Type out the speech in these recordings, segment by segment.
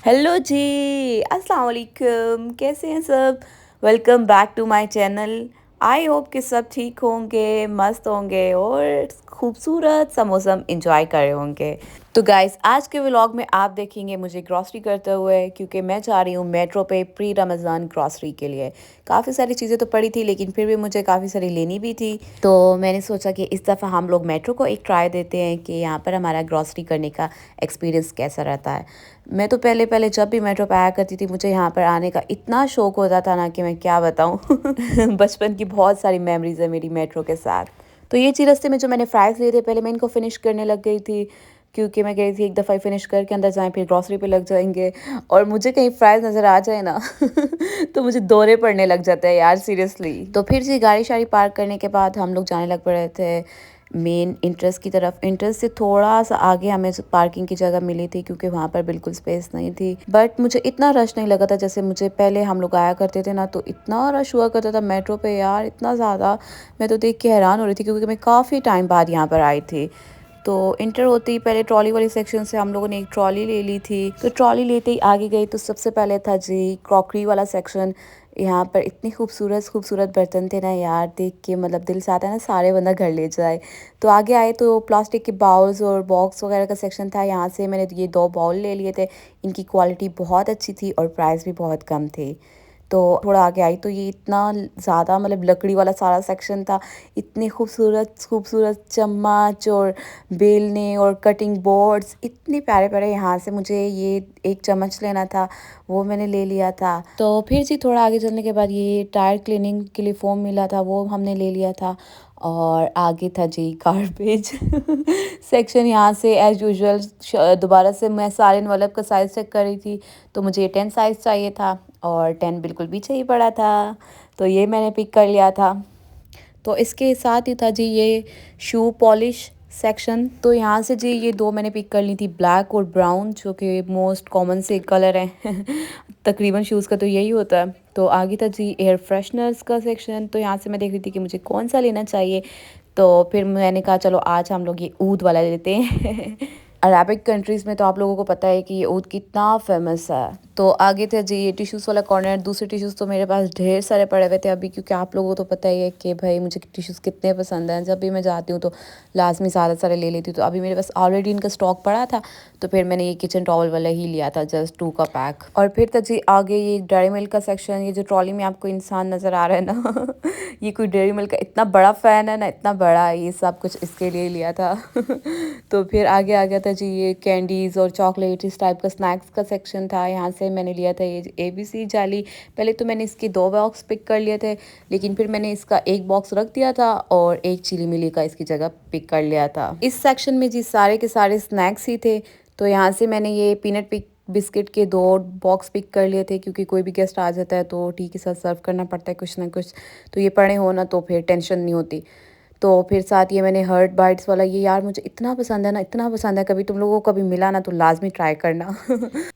Hello जी। अस्सलाम वालेकुम, कैसे हैं सब। Welcome back to my channel. I hope कि सब ठीक होंगे, मस्त होंगे और खूबसूरत सा मौसम इंजॉय कर रहे होंगे। तो गाइस, आज के व्लॉग में आप देखेंगे मुझे ग्रॉसरी करते हुए, क्योंकि मैं जा रही हूँ मेट्रो पे प्री रमज़ान ग्रॉसरी के लिए। काफ़ी सारी चीज़ें तो पड़ी थी, लेकिन फिर भी मुझे काफ़ी सारी लेनी भी थी। तो मैंने सोचा कि इस दफ़ा हम लोग मेट्रो को एक ट्राई देते हैं कि यहाँ पर हमारा ग्रॉसरी करने का एक्सपीरियंस कैसा रहता है। मैं तो पहले पहले जब भी मेट्रो पे आया करती थी, मुझे यहाँ पर आने का इतना शौक होता था ना कि मैं क्या बताऊँ। बचपन की बहुत सारी मेमोरीज है मेरी मेट्रो के साथ। तो ये चीज़ रास्ते में जो मैंने फ्राइज़ लिए थे, पहले मैं इनको फिनिश करने लग गई थी, क्योंकि मैं कह रही थी एक दफ़ा ही फिनिश करके अंदर जाएं, फिर ग्रॉसरी पे लग जाएंगे। और मुझे कहीं फ्राइज़ नज़र आ जाए ना तो मुझे दौरे पड़ने लग जाते हैं यार, सीरियसली। तो फिर से गाड़ी शाड़ी पार्क करने के बाद हम लोग जाने लग पड़े थे मेन इंट्रेंस की तरफ। इंट्रेंस से थोड़ा सा आगे हमें पार्किंग की जगह मिली थी, क्योंकि वहाँ पर बिल्कुल स्पेस नहीं थी। बट मुझे इतना रश नहीं लगा था जैसे मुझे पहले हम लोग आया करते थे ना, तो इतना रश हुआ करता था मेट्रो पे यार, इतना ज़्यादा। मैं तो देख के हैरान हो रही थी, क्योंकि मैं काफ़ी टाइम बाद यहाँ पर आई थी। तो इंटर होते ही पहले ट्रॉली वाले सेक्शन से हम लोगों ने एक ट्रॉली ले ली थी। तो ट्रॉली लेते ही आगे गई तो सबसे पहले था जी क्रॉकरी वाला सेक्शन। यहाँ पर इतने खूबसूरत खूबसूरत बर्तन थे ना यार, देख के मतलब दिल से आता है ना सारे बंदा घर ले जाए। तो आगे आए तो प्लास्टिक के बाउल्स और बॉक्स वगैरह का सेक्शन था। यहाँ से मैंने ये 2 बाउल ले लिए थे। इनकी क्वालिटी बहुत अच्छी थी और प्राइस भी बहुत कम थे। तो थोड़ा आगे आई तो ये इतना ज़्यादा मतलब लकड़ी वाला सारा सेक्शन था। इतने खूबसूरत खूबसूरत चम्मच और बेलने और कटिंग बोर्ड्स इतने प्यारे प्यारे। यहाँ से मुझे ये एक चम्मच लेना था, वो मैंने ले लिया था। तो फिर जी थोड़ा आगे चलने के बाद ये टायर क्लीनिंग के लिए फोम मिला था, वो हमने ले लिया था। और आगे था जी गार्बेज सेक्शन। यहाँ से एज यूजुअल दोबारा से मैं सारे एनवलप का साइज़ चेक कर रही थी, तो मुझे 10 साइज़ चाहिए था और 10 बिल्कुल पीछे ही पड़ा था, तो ये मैंने पिक कर लिया था। तो इसके साथ ही था जी ये शू पॉलिश सेक्शन। तो यहाँ से जी ये 2 मैंने पिक कर ली थी, ब्लैक और ब्राउन, जो कि मोस्ट कॉमन से कलर हैं तकरीबन शूज़ का तो यही होता है। तो आगे था जी एयर फ्रेशनर्स का सेक्शन। तो यहाँ से मैं देख रही थी कि मुझे कौन सा लेना चाहिए, तो फिर मैंने कहा चलो आज हम लोग ये ऊद वाला लेते हैं। अरबिक कंट्रीज़ में तो आप लोगों को पता है कि ये ऊद कितना फेमस है। तो आगे थे जी ये टिश्यूज़ वाला कॉर्नर। दूसरे टिश्यूज़ तो मेरे पास ढेर सारे पड़े हुए थे अभी, क्योंकि आप लोगों को तो पता ही है कि भाई मुझे टिश्यूज़ कितने पसंद हैं। जब भी मैं जाती हूँ तो लाजमी सारे सारे ले लेती हूँ। तो अभी मेरे पास ऑलरेडी इनका स्टॉक पड़ा था, तो फिर मैंने ये किचन टॉवल वाला ही लिया था, जस्ट 2 का पैक। और फिर था जी आगे ये डेयरी मिल्क का सेक्शन। ये जो ट्रॉली में आपको इंसान नज़र आ रहा है ना ये कोई डेयरी मिल्क का इतना बड़ा फ़ैन है ना, इतना बड़ा, ये सब कुछ इसके लिए लिया था। तो फिर आगे आ गया था जी ये कैंडीज़ और चॉकलेट इस टाइप का स्नैक्स का सेक्शन था। यहाँ से मैंने लिया था ये ABC जाली। पहले तो मैंने इसके 2 बॉक्स पिक कर लिए थे, लेकिन फिर मैंने इसका एक बॉक्स रख दिया था और एक चिली मिली का इसकी जगह पिक कर लिया था। इस सेक्शन में जी सारे के सारे स्नैक्स ही थे। तो यहाँ से मैंने ये पीनट पिक बिस्किट के 2 बॉक्स पिक कर लिए थे, क्योंकि कोई भी गेस्ट आ जाता है तो टी के साथ सर्व करना पड़ता है कुछ ना कुछ। तो ये पड़े हो ना तो फिर टेंशन नहीं होती। तो फिर साथ ये मैंने हर्ट बाइट्स वाला, ये यार मुझे इतना पसंद है ना, इतना पसंद है, कभी तुम लोगों को कभी मिला ना तो लाजमी ट्राई करना।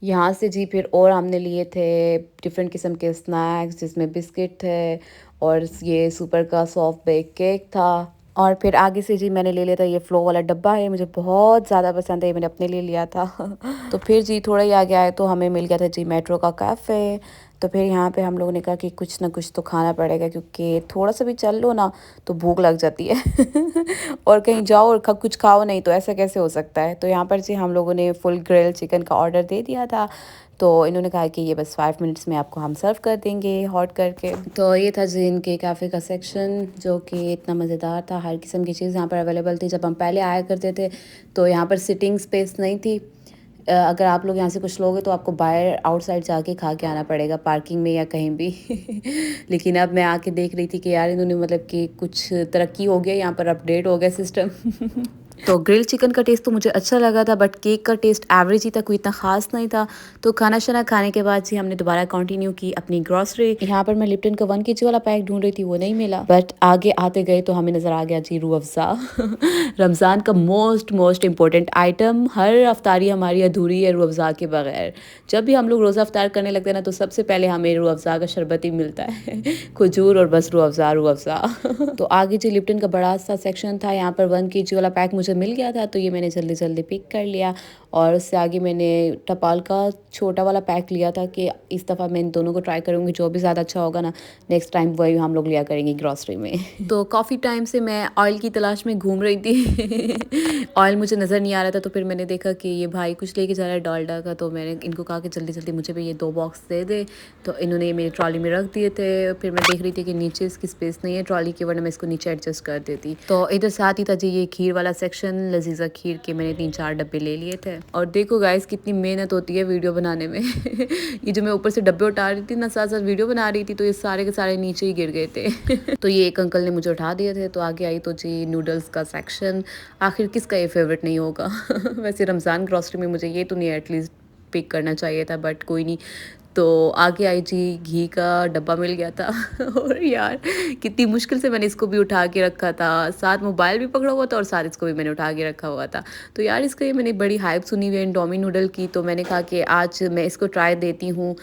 यहाँ से जी फिर और हमने लिए थे डिफरेंट किस्म के स्नैक्स, जिसमें बिस्किट थे और ये सुपर का सॉफ्ट बेक केक था। और फिर आगे से जी मैंने ले लिया था ये फ़्लो वाला डब्बा है, मुझे बहुत ज़्यादा पसंद है, ये मैंने अपने लिए लिया था। तो फिर जी थोड़ा ही आगे आए तो हमें मिल गया था जी मेट्रो का कैफ़े। तो फिर यहाँ पे हम लोगों ने कहा कि कुछ ना कुछ तो खाना पड़ेगा, क्योंकि थोड़ा सा भी चल लो ना तो भूख लग जाती है। और कहीं जाओ और कुछ खाओ नहीं तो ऐसा कैसे हो सकता है। तो यहाँ पर जी हम लोगों ने फुल ग्रिल चिकन का ऑर्डर दे दिया था। तो इन्होंने कहा कि ये बस 5 मिनट्स में आपको हम सर्व कर देंगे हॉट करके। तो ये था जी इनके कैफ़े का सेक्शन, जो कि इतना मज़ेदार था। हर किस्म की चीज़ यहाँ पर अवेलेबल थी। जब हम पहले आया करते थे तो यहाँ पर सिटिंग स्पेस नहीं थी। अगर आप लोग यहाँ से कुछ लोगे तो आपको बाहर आउटसाइड जाके खा के आना पड़ेगा, पार्किंग में या कहीं भी। लेकिन अब मैं आके देख रही थी कि यार इन्होंने मतलब कि कुछ तरक्की हो गया, यहाँ पर अपडेट हो गया सिस्टम। तो ग्रिल चिकन का टेस्ट तो मुझे अच्छा लगा था, बट केक का टेस्ट एवरेज ही था, कोई इतना ख़ास नहीं था। तो खाना शाना खाने के बाद से हमने दोबारा कंटिन्यू की अपनी ग्रॉसरी। यहाँ पर मैं लिप्टन का 1 kg वाला पैक ढूंढ रही थी, वो नहीं मिला। बट आगे आते गए तो हमें नज़र आ गया जी रूह अफ़ज़ा। रमज़ान का मोस्ट इम्पोर्टेंट आइटम। हर अफ्तारी हमारी अधूरी है रूह अफ़ज़ा के बगैर। जब भी हम लोग रोज़ा अफ्तार करने लगते हैं ना, तो सबसे पहले हमें रूह अफ़ज़ा का शरबत ही मिलता है। खजूर और बस रूह अफ़ज़ा रूह अफ़ज़ा। तो आगे जी लिप्टन का बड़ा सा सेक्शन था। यहाँ पर 1 kg वाला पैक मुझे मिल गया था, तो ये मैंने जल्दी जल्दी पिक कर लिया। और उससे आगे मैंने टपाल का छोटा वाला पैक लिया था कि इस दफ़ा मैं इन दोनों को ट्राई करूँगी, जो भी ज़्यादा अच्छा होगा ना नेक्स्ट टाइम वही हम लोग लिया करेंगे ग्रॉसरी में। तो काफ़ी टाइम से मैं ऑयल की तलाश में घूम रही थी। ऑयल मुझे नज़र नहीं आ रहा था, तो फिर मैंने देखा कि ये भाई कुछ लेके जा रहा है डालडा का, तो मैंने इनको कहा कि जल्दी जल्दी मुझे भी ये 2 बॉक्स दे दे। तो इन्होंने ये मेरी ट्रॉली में रख दिए थे। फिर मैं देख रही थी कि नीचे इसकी स्पेस नहीं है ट्रॉली की, वरना मैं इसको नीचे एडजस्ट कर देती। तो इधर साथ ही था जी ये खीर वाला सेक्शन, लजीजा खीर के मैंने 3-4 डब्बे ले लिए थे। और देखो गाइस कितनी मेहनत होती है वीडियो बनाने में। ये जो मैं ऊपर से डब्बे उठा रही थी ना, साथ साथ वीडियो बना रही थी, तो ये सारे के सारे नीचे ही गिर गए थे। तो ये एक अंकल ने मुझे उठा दिए थे। तो आगे आई तो जी नूडल्स का सेक्शन। आखिर किसका ये फेवरेट नहीं होगा। वैसे रमज़ान ग्रॉसरी में मुझे ये तो नहीं एटलीस्ट पिक करना चाहिए था, बट कोई नहीं। तो आगे आई जी घी का डब्बा मिल गया था। और यार कितनी मुश्किल से मैंने इसको भी उठा के रखा था, साथ मोबाइल भी पकड़ा हुआ था और साथ इसको भी मैंने उठा के रखा हुआ था। तो यार इसका ये मैंने बड़ी हाइप सुनी हुई है इंडोमी नूडल की, तो मैंने कहा कि आज मैं इसको ट्राई देती हूँ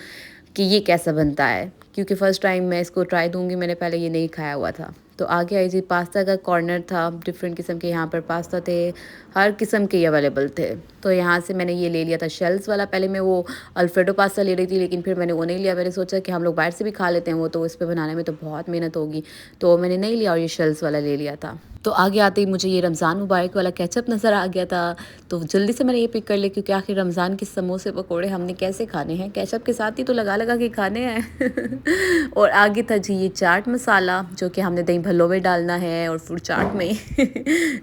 कि ये कैसा बनता है, क्योंकि फ़र्स्ट टाइम मैं इसको ट्राई दूँगी, मैंने पहले ये नहीं खाया हुआ था। तो आगे आई जी पास्ता का कॉर्नर था, डिफरेंट किस्म के यहाँ पर पास्ता थे, हर किस्म के अवेलेबल थे। तो यहाँ से मैंने ये ले लिया था शेल्स वाला। पहले मैं वो अल्फ्रेडो पास्ता ले रही थी, लेकिन फिर मैंने वो नहीं लिया। मैंने सोचा कि हम लोग बाहर से भी खा लेते हैं वो, तो इस पे बनाने में तो बहुत मेहनत होगी, तो मैंने नहीं लिया और ये शेल्स वाला ले लिया था। तो आगे आते ही मुझे ये रमज़ान मुबारक वाला केचप नज़र आ गया था, तो जल्दी से मैंने ये पिक कर लिया, क्योंकि आखिर रमज़ान के समोसे पकोड़े हमने कैसे खाने हैं, केचप के साथ ही तो लगा लगा के खाने हैं। और आगे था जी ये चाट मसाला, जो कि हमने दही भल्लों में डालना है और फ्रूट चाट में।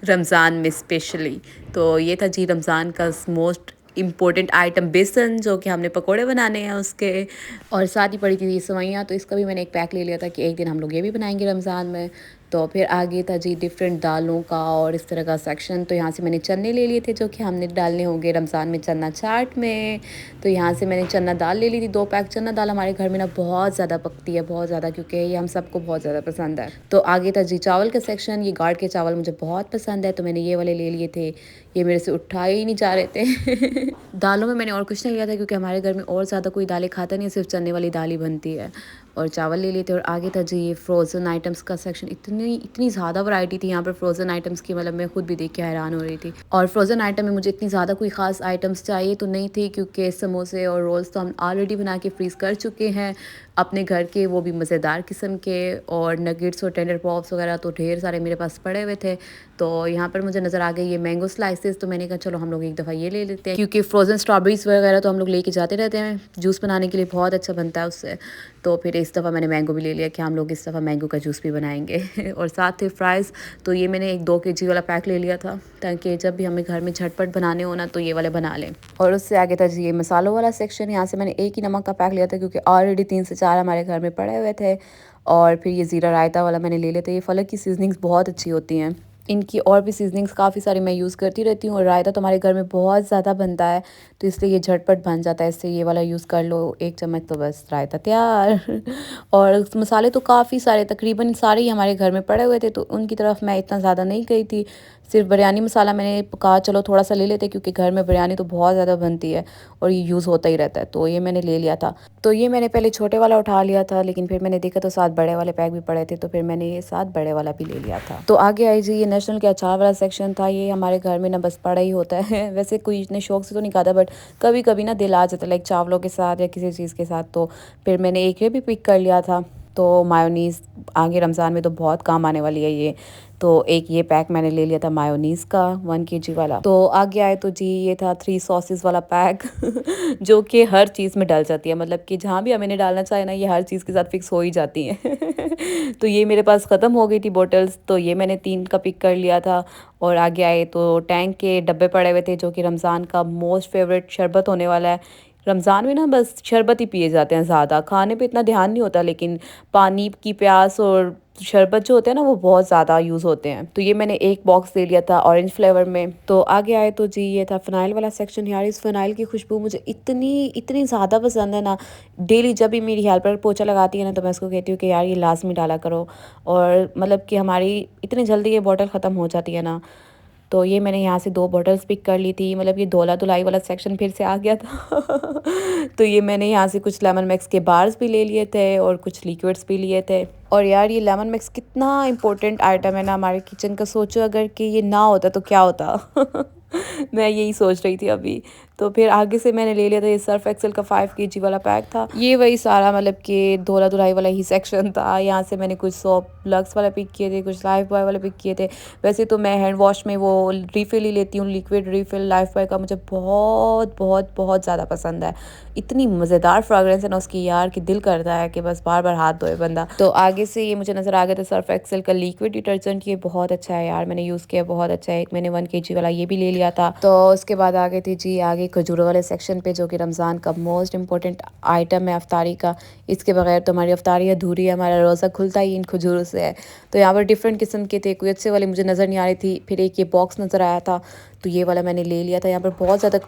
रमज़ान में स्पेशली। तो ये था जी रमज़ान का मोस्ट इम्पोर्टेंट आइटम बेसन, जो कि हमने पकोड़े बनाने हैं उसके। और साथ ही पड़ी थी ये सेवइयाँ, तो इसका भी मैंने एक पैक ले लिया था कि एक दिन हम लोग ये भी बनाएंगे रमज़ान में। तो फिर आगे था जी डिफरेंट दालों का और इस तरह का सेक्शन। तो यहाँ से मैंने चने ले लिए थे, जो कि हमने डालने होंगे रमज़ान में चना चाट में। तो यहाँ से मैंने चना दाल ले ली थी, 2 पैक। चना दाल हमारे घर में ना बहुत ज़्यादा पकती है, बहुत ज़्यादा, क्योंकि ये हम सबको बहुत ज़्यादा पसंद है। तो आगे था जी चावल का सेक्शन। ये गाढ़ के चावल मुझे बहुत पसंद है, तो मैंने ये वाले ले लिए थे। ये मेरे से उठाए ही नहीं जा रहे थे। दालों में मैंने और कुछ नहीं लिया था, क्योंकि हमारे घर में और ज़्यादा कोई दालें खाता नहीं है, सिर्फ चने वाली दाल ही बनती है। और चावल ले लिए थे। और आगे था जी ये फ्रोज़न आइटम्स का सेक्शन। इतनी ज़्यादा वैरायटी थी यहाँ पर फ्रोज़न आइटम्स की, मतलब मैं खुद भी देख के हैरान हो रही थी। और फ्रोज़न आइटम में मुझे इतनी ज़्यादा कोई ख़ास आइटम्स चाहिए तो नहीं थी, क्योंकि समोसे और रोल्स तो हम ऑलरेडी बना के फ्रीज़ कर चुके हैं अपने घर के, वो भी मज़ेदार किस्म के। और नगेट्स और टेंडर पॉप्स वगैरह तो ढेर सारे मेरे पास पड़े हुए थे। तो यहाँ पर मुझे नज़र आ गई ये मैंगो स्लाइसेस, तो मैंने कहा चलो हम लोग एक दफ़ा ये ले लेते हैं, क्योंकि फ्रोज़न स्ट्रॉबेरीज़ वगैरह तो हम लोग लेके जाते रहते हैं, जूस बनाने के लिए बहुत अच्छा बनता है उससे। तो फिर इस दफ़ा मैंने मैंगो भी ले लिया कि हम लोग इस दफ़ा मैंगो का जूस भी बनाएंगे। और साथ थे फ्राइज़। तो ये मैंने एक 2 kg वाला पैक ले लिया था, ताकि जब भी हमें घर में झटपट बनाने हो ना, तो ये वाले बना लें। और उससे आगे था जी ये मसालों वाला सेक्शन। यहाँ से मैंने एक ही नमक का पैक लिया था, क्योंकि ऑलरेडी 3 से 4 हमारे घर में पड़े हुए थे। और फिर ये ज़ीरा रायता वाला मैंने ले लिया था। ये फलक की सीजनिंग्स बहुत अच्छी होती हैं, इनकी और भी सीजनिंग्स काफ़ी सारी मैं यूज़ करती रहती हूँ। और रायता तो हमारे घर में बहुत ज़्यादा बनता है, तो इसलिए ये झटपट बन जाता है। इससे ये वाला यूज़ कर लो 1 चम्मच, तो बस रायता तैयार। और मसाले तो काफ़ी सारे, तकरीबन सारे ही हमारे घर में पड़े हुए थे, तो उनकी तरफ मैं इतना ज़्यादा नहीं गई थी। सिर्फ बिरयानी मसाला मैंने कहा चलो थोड़ा सा ले लेते, क्योंकि घर में बिरयानी तो बहुत ज़्यादा बनती है और ये यूज़ होता ही रहता है, तो ये मैंने ले लिया था। तो ये मैंने पहले छोटे वाला उठा लिया था, लेकिन फिर मैंने देखा तो साथ बड़े वाले पैक भी पड़े थे, तो फिर मैंने ये साथ बड़े वाला भी ले लिया था। तो आगे आई जी ये नेशनल के अचार वाला सेक्शन था। ये हमारे घर में ना बस पड़ा ही होता है। वैसे कोई इतने शौक से तो नहीं खाता, बट कभी कभी ना दिल आ जाता है, लाइक चावलों के साथ या किसी चीज़ के साथ। तो फिर मैंने एक ये भी पिक कर लिया था। तो मायोनीज़ आगे रमज़ान में तो बहुत काम आने वाली है ये, तो एक ये पैक मैंने ले लिया था मायोनीज़ का 1 kg वाला। तो आगे आए तो जी ये था 3 सॉसेस वाला पैक। जो कि हर चीज़ में डल जाती है, मतलब कि जहाँ भी हमें इन्हें डालना चाहे ना, ये हर चीज़ के साथ फिक्स हो ही जाती हैं। तो ये मेरे पास ख़त्म हो गई थी बॉटल्स, तो ये मैंने 3 का पिक कर लिया था। और आगे आए तो टैंक के डब्बे पड़े हुए थे, जो कि रमज़ान का मोस्ट फेवरेट शरबत होने वाला है। रमज़ान में ना बस शरबत ही पिए जाते हैं ज़्यादा, खाने पे इतना ध्यान नहीं होता, लेकिन पानी की प्यास और शरबत जो होते हैं ना, वो बहुत ज़्यादा यूज़ होते हैं। तो ये मैंने एक बॉक्स ले लिया था ऑरेंज फ्लेवर में। तो आगे आए तो जी ये था फ़िनाइल वाला सेक्शन। यार इस फ़िनाइल की खुशबू मुझे इतनी इतनी ज़्यादा पसंद है ना, डेली जब भी मेरी हेल्पर पोछा लगाती है ना, तो मैं उसको कहती हूँ कि यार ये लाज़मी डाला करो। और मतलब कि हमारी इतनी जल्दी ये बॉटल ख़त्म हो जाती है ना, तो ये मैंने यहाँ से 2 बॉटल्स पिक कर ली थी। मतलब ये धोला धुलाई वाला सेक्शन फिर से आ गया था। तो ये मैंने यहाँ से कुछ लेमन मैक्स के बार्स भी ले लिए थे और कुछ लिक्विड्स भी लिए थे। और यार ये लेमन मैक्स कितना इंपॉर्टेंट आइटम है ना हमारे किचन का, सोचो अगर कि ये ना होता तो क्या होता। मैं यही सोच रही थी अभी। तो फिर आगे से मैंने ले लिया था, ये सर्फ एक्सेल का 5 केजी वाला पैक था। ये वही सारा मतलब कि धोला धुलाई वाला ही सेक्शन था। यहाँ से मैंने कुछ सोप लक्स वाला पिक किए थे, कुछ लाइफ बॉय वाला पिक किए थे। वैसे तो मैं हैंड वॉश में वो रिफ़िल ही लेती हूँ, लिक्विड रिफ़िल लाइफ बॉय का मुझे बहुत बहुत बहुत ज़्यादा पसंद है। इतनी मज़ेदार फ्रेगरेंस है ना उसकी यार, कि दिल करता है कि बस बार-बार हाथ धोए बंदा। तो आगे से ये मुझे नज़र आ गया था सर्फ एक्सेल का लिक्विड डिटर्जेंट, ये बहुत अच्छा है यार, मैंने यूज़ किया, बहुत अच्छा है। एक मैंने 1 केजी वाला ये भी ले लिया था। तो उसके बाद आ गए थे जी आगे खजूरों वाले सेक्शन पे, जो कि रमज़ान का मोस्ट इम्पोर्टेंट आइटम है अफ्तारी का। इसके बगैर तो हमारी अफ्तारी अधूरी है, हमारा रोज़ा खुलता ही इन खजूरों से है। तो यहाँ पर डिफरेंट किस्म के थे, कोई अच्छे वाले मुझे नज़र नहीं आ रही थी। फिर एक ये बॉक्स नज़र आया था, तो ये वाला मैंने ले लिया था। यहाँ पर बहुत ज़्यादा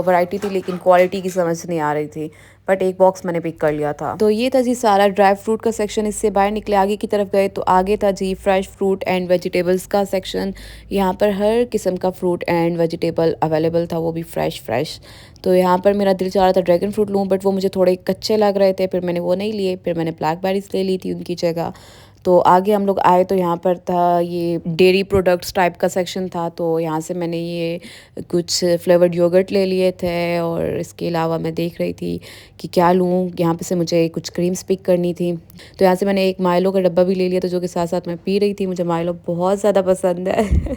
वैरायटी थी, लेकिन क्वालिटी की समझ नहीं आ रही थी, बट एक बॉक्स मैंने पिक कर लिया था। तो ये था जी सारा ड्राई फ्रूट का सेक्शन। इससे बाहर निकले आगे की तरफ गए तो आगे था जी फ्रेश फ्रूट एंड वेजिटेबल्स का सेक्शन। यहाँ पर हर किस्म का फ्रूट एंड वेजिटेबल अवेलेबल था, वो भी फ्रेश। तो यहाँ पर मेरा दिल चाह रहा था ड्रैगन फ्रूट लूँ, बट वो मुझे थोड़े कच्चे लग रहे थे, फिर मैंने वो नहीं लिए। फिर मैंने ब्लैकबेरीज ले ली थी उनकी जगह। तो आगे हम लोग आए तो यहाँ पर था ये डेयरी प्रोडक्ट्स टाइप का सेक्शन था। तो यहाँ से मैंने ये कुछ फ्लेवर्ड योगर्ट ले लिए थे, और इसके अलावा मैं देख रही थी कि क्या लूँ। यहाँ पे से मुझे कुछ क्रीम्स पिक करनी थी, तो यहाँ से मैंने एक माइलो का डब्बा भी ले लिया था, जो कि साथ साथ मैं पी रही थी। मुझे माइलो बहुत ज़्यादा पसंद है।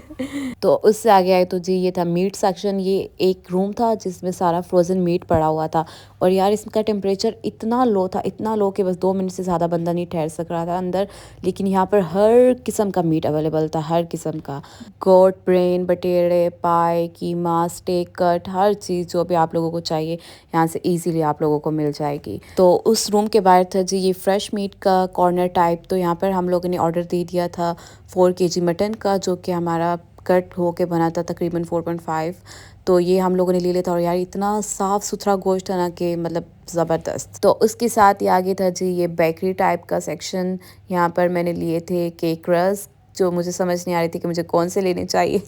तो उससे आगे आए तो जी ये था मीट सेक्शन। ये एक रूम था जिसमें सारा फ्रोज़न मीट पड़ा हुआ था, और यार इसका टेम्परेचर इतना लो था, इतना लो कि बस 2 मिनट से ज़्यादा बंदा नहीं ठहर सक रहा था अंदर। लेकिन यहाँ पर हर किस्म का मीट अवेलेबल था, हर किस्म का। गोट ब्रेन, बटेरे, पाई, कीमा, स्टेक कट, हर चीज़ जो भी आप लोगों को चाहिए यहाँ से इजीली आप लोगों को मिल जाएगी। तो उस रूम के बाहर था जी ये फ्रेश मीट का कॉर्नर टाइप। तो यहाँ पर हम लोगों ने ऑर्डर दे दिया था 4 केजी मटन का, जो कि हमारा कट होके बना था तकरीबन 4.5। तो ये हम लोगों ने ले लिया था, और यार इतना साफ़ सुथरा गोश्त है ना कि मतलब ज़बरदस्त। तो उसके साथ ही आगे था जी ये बेकरी टाइप का सेक्शन। यहाँ पर मैंने लिए थे केक रस्क, जो मुझे समझ नहीं आ रही थी कि मुझे कौन से लेने चाहिए।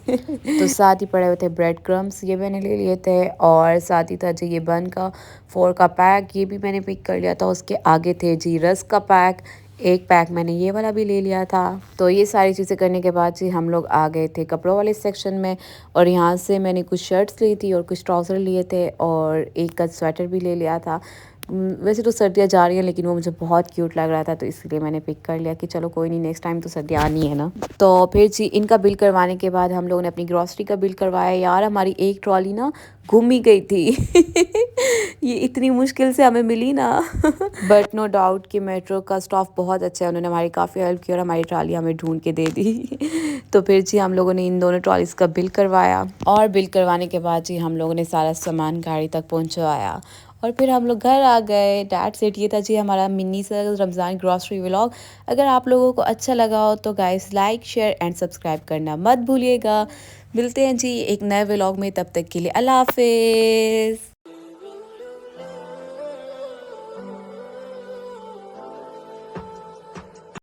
तो साथ ही पड़े हुए थे ब्रेड क्रम्स, ये मैंने ले लिए थे। और साथ ही था जी ये बन का 4 का पैक, ये भी मैंने पिक कर लिया था। उसके आगे थे जी रस्क का पैक, एक पैक मैंने ये वाला भी ले लिया था। तो ये सारी चीज़ें करने के बाद जी हम लोग आ गए थे कपड़ों वाले सेक्शन में, और यहाँ से मैंने कुछ शर्ट्स ली थी और कुछ ट्राउज़र लिए थे, और एक का स्वेटर भी ले लिया था। वैसे तो सर्दियाँ जा रही हैं, लेकिन वो मुझे बहुत क्यूट लग रहा था, तो इसलिए मैंने पिक कर लिया कि चलो कोई नहीं, नेक्स्ट टाइम तो सर्दियाँ आनी है ना। तो फिर जी इनका बिल करवाने के बाद हम लोगों ने अपनी ग्रॉसरी का बिल करवाया। यार हमारी एक ट्रॉली ना गुम ही गई थी। ये इतनी मुश्किल से हमें मिली ना। बट नो डाउट कि मेट्रो का स्टाफ बहुत अच्छा है, उन्होंने हमारी काफ़ी हेल्प की और हमारी ट्रॉली हमें ढूंढ के दे दी। तो फिर जी हम लोगों ने इन दोनों ट्रॉलीज़ का बिल करवाया, और बिल करवाने के बाद जी हम लोगों ने सारा सामान गाड़ी तक पहुंचवाया, और फिर हम लोग घर आ गए। दैट्स इट, ये था जी हमारा मिनी सा रमज़ान ग्रॉसरी व्लॉग। अगर आप लोगों को अच्छा लगा हो तो guys like share and subscribe करना मत भूलिएगा। मिलते हैं जी एक नए व्लॉग में, तब तक के लिए अल्लाह हाफिज़।